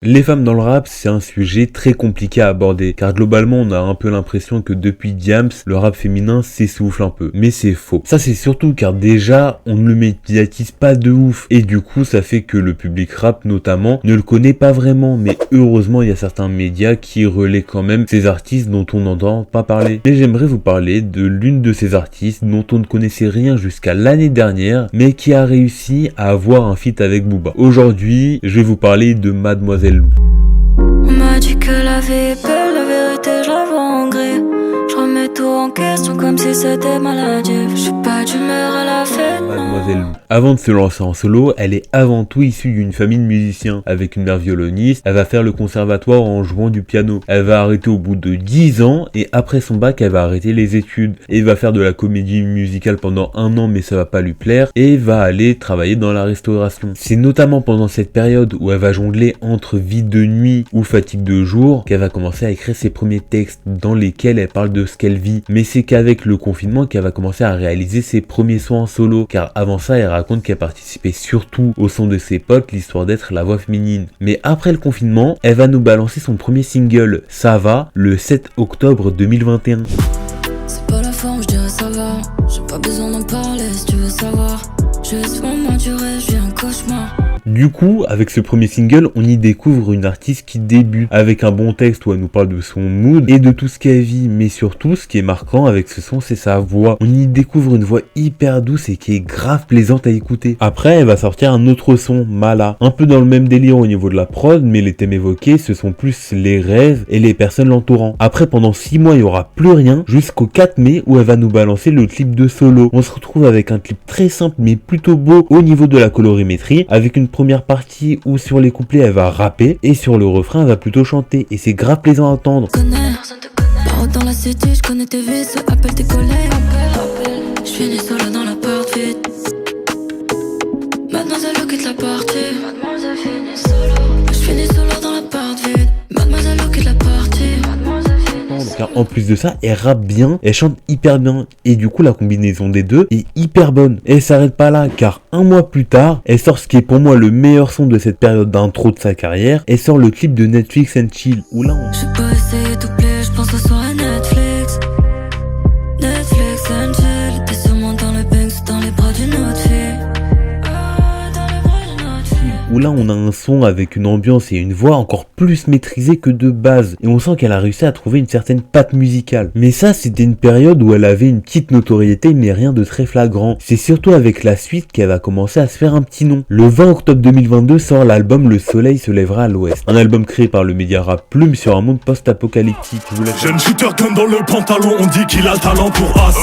Les femmes dans le rap, c'est un sujet très compliqué à aborder, car globalement on a un peu l'impression que depuis Diams, le rap féminin s'essouffle un peu. Mais c'est faux. Ça c'est surtout car déjà, on ne le médiatise pas de ouf, et du coup ça fait que le public rap notamment ne le connaît pas vraiment, mais heureusement il y a certains médias qui relaient quand même ces artistes dont on n'entend pas parler. Et j'aimerais vous parler de l'une de ces artistes dont on ne connaissait rien jusqu'à l'année dernière, mais qui a réussi à avoir un feat avec Booba. Aujourd'hui, je vais vous parler de Mademoiselle Lou. On m'a dit que la vie est belle, la vérité je la vois en gris. Je remets tout en question comme si c'était maladif. Je suis pas d'humeur à la fête. Mademoiselle Lou. Avant de se lancer en solo, elle est avant tout issue d'une famille de musiciens. Avec une mère violoniste, elle va faire le conservatoire en jouant du piano. Elle va arrêter au bout de 10 ans et après son bac, elle va arrêter les études. Et va faire de la comédie musicale pendant 1 an mais ça va pas lui plaire et va aller travailler dans la restauration. C'est notamment pendant cette période où elle va jongler entre vie de nuit ou fatigue de jour qu'elle va commencer à écrire ses premiers textes dans lesquels elle parle de ce qu'elle vit. Mais c'est qu'avec le confinement qu'elle va commencer à réaliser ses premiers sons en solo, car avant ça elle raconte qu'elle participait surtout au son de ses potes, l'histoire d'être la voix féminine. Mais après le confinement, elle va nous balancer son premier single, Ça va, le 7 octobre 2021. C'est pas la forme, je dirais ça va. J'ai pas besoin d'en parler si tu veux savoir. Je laisse vraiment durer, je vis un cauchemar. Du coup, avec ce premier single, on y découvre une artiste qui débute avec un bon texte où elle nous parle de son mood et de tout ce qu'elle vit. Mais surtout, ce qui est marquant avec ce son, c'est sa voix. On y découvre une voix hyper douce et qui est grave plaisante à écouter. Après, elle va sortir un autre son, Mala. Un peu dans le même délire au niveau de la prod, mais les thèmes évoqués, ce sont plus les rêves et les personnes l'entourant. Après, pendant 6 mois, il n'y aura plus rien jusqu'au 4 mai où elle va nous balancer le clip de Solo. On se retrouve avec un clip très simple mais plutôt beau au niveau de la colorimétrie, avec une première partie où sur les couplets elle va rapper et sur le refrain elle va plutôt chanter et c'est grave plaisant à entendre. Barre dans la city, je connais tes vices, appelle tes collègues. Je finis solo dans la part vide. Mademoiselle Lou quitte la partie. Mademoiselle finis solo. Je finis solo dans la part vide. Mademoiselle Lou quitte la partie. Car en plus de ça, elle rappe bien, elle chante hyper bien et du coup la combinaison des deux est hyper bonne. Et elle s'arrête pas là car 1 mois plus tard, elle sort ce qui est pour moi le meilleur son de cette période d'intro de sa carrière. Elle sort le clip de Netflix and Chill où là on... Je peux essayer de t'oublier, je pense au soir à Netflix. Netflix and Chill. T'es sûrement dans le Banks, dans les bras d'une autre fille. Où là on a un son avec une ambiance et une voix encore plus maîtrisée que de base et on sent qu'elle a réussi à trouver une certaine patte musicale. Mais ça c'était une période où elle avait une petite notoriété mais rien de très flagrant. C'est surtout avec la suite qu'elle va commencer à se faire un petit nom. Le 20 octobre 2022 sort l'album Le Soleil se lèvera à l'Ouest, un album créé par le média rap Plume sur un monde post-apocalyptique. Jeune shooter gun dans le pantalon, on dit qu'il a le talent pour As.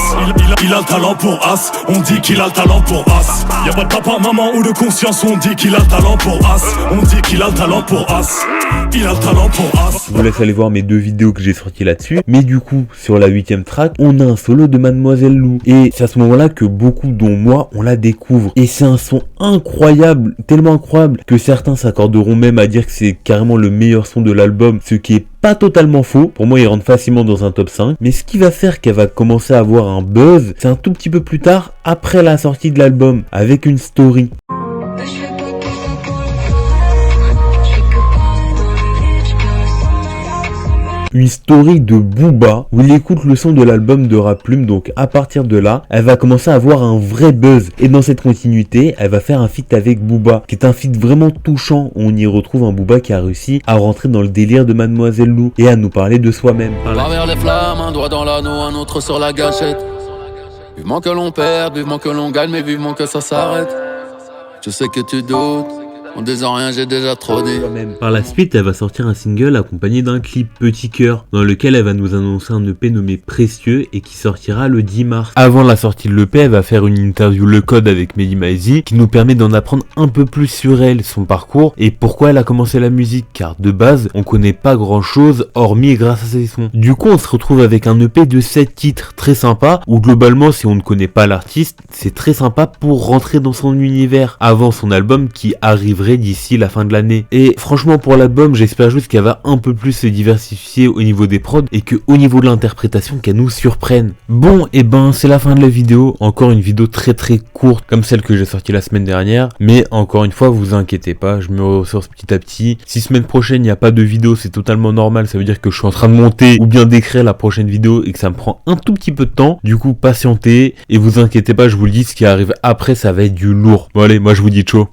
Il a le talent pour As, on dit qu'il a le talent pour As. Y'a pas de papa, maman ou de conscience, on dit qu'il a le talent pour As. On dit qu'il a le talent pour As. Il a le talent pour As. Je vous laisse aller voir mes 2 vidéos que j'ai sorties là-dessus. Mais du coup, sur la 8ème track, on a un solo de Mademoiselle Lou. Et c'est à ce moment-là que beaucoup, dont moi, on la découvre. Et c'est un son incroyable, tellement incroyable, que certains s'accorderont même à dire que c'est carrément le meilleur son de l'album, ce qui est pas totalement faux. Pour moi, il rentre facilement dans un top 5. Mais ce qui va faire qu'elle va commencer à avoir un buzz, c'est un tout petit peu plus tard, après la sortie de l'album, avec une story. Une story de Booba où il écoute le son de l'album de Rap Plume, donc à partir de là, elle va commencer à avoir un vrai buzz. Et dans cette continuité, elle va faire un feat avec Booba, qui est un feat vraiment touchant. On y retrouve un Booba qui a réussi à rentrer dans le délire de Mademoiselle Lou et à nous parler de soi-même. Travers les flammes, un doigt dans l'anneau, un autre sur la gâchette. Vivement que l'on perde, vivement que l'on gagne, mais vivement que ça s'arrête. Je sais que tu doutes. En disant rien, j'ai déjà trop dit. Par la suite, elle va sortir un single accompagné d'un clip Petit Cœur, dans lequel elle va nous annoncer un EP nommé Précieux et qui sortira le 10 mars. Avant la sortie de l'EP, elle va faire une interview Le Code avec Mehdi Maizi qui nous permet d'en apprendre un peu plus sur elle, son parcours et pourquoi elle a commencé la musique, car de base, on connaît pas grand chose hormis grâce à ses sons. Du coup, on se retrouve avec un EP de 7 titres très sympa, où globalement, si on ne connaît pas l'artiste, c'est très sympa pour rentrer dans son univers avant son album qui arrive arriverait d'ici la fin de l'année. Et franchement pour l'album, j'espère juste qu'elle va un peu plus se diversifier au niveau des prods et que au niveau de l'interprétation qu'elle nous surprenne. Bon et ben c'est la fin de la vidéo, encore une vidéo très courte comme celle que j'ai sortie la semaine dernière, mais encore une fois vous inquiétez pas, je me ressource petit à petit. Si semaine prochaine il n'y a pas de vidéo, c'est totalement normal, ça veut dire que je suis en train de monter ou bien d'écrire la prochaine vidéo et que ça me prend un tout petit peu de temps. Du coup patientez et vous inquiétez pas, je vous le dis, ce qui arrive après ça va être du lourd. Bon allez, moi je vous dis ciao.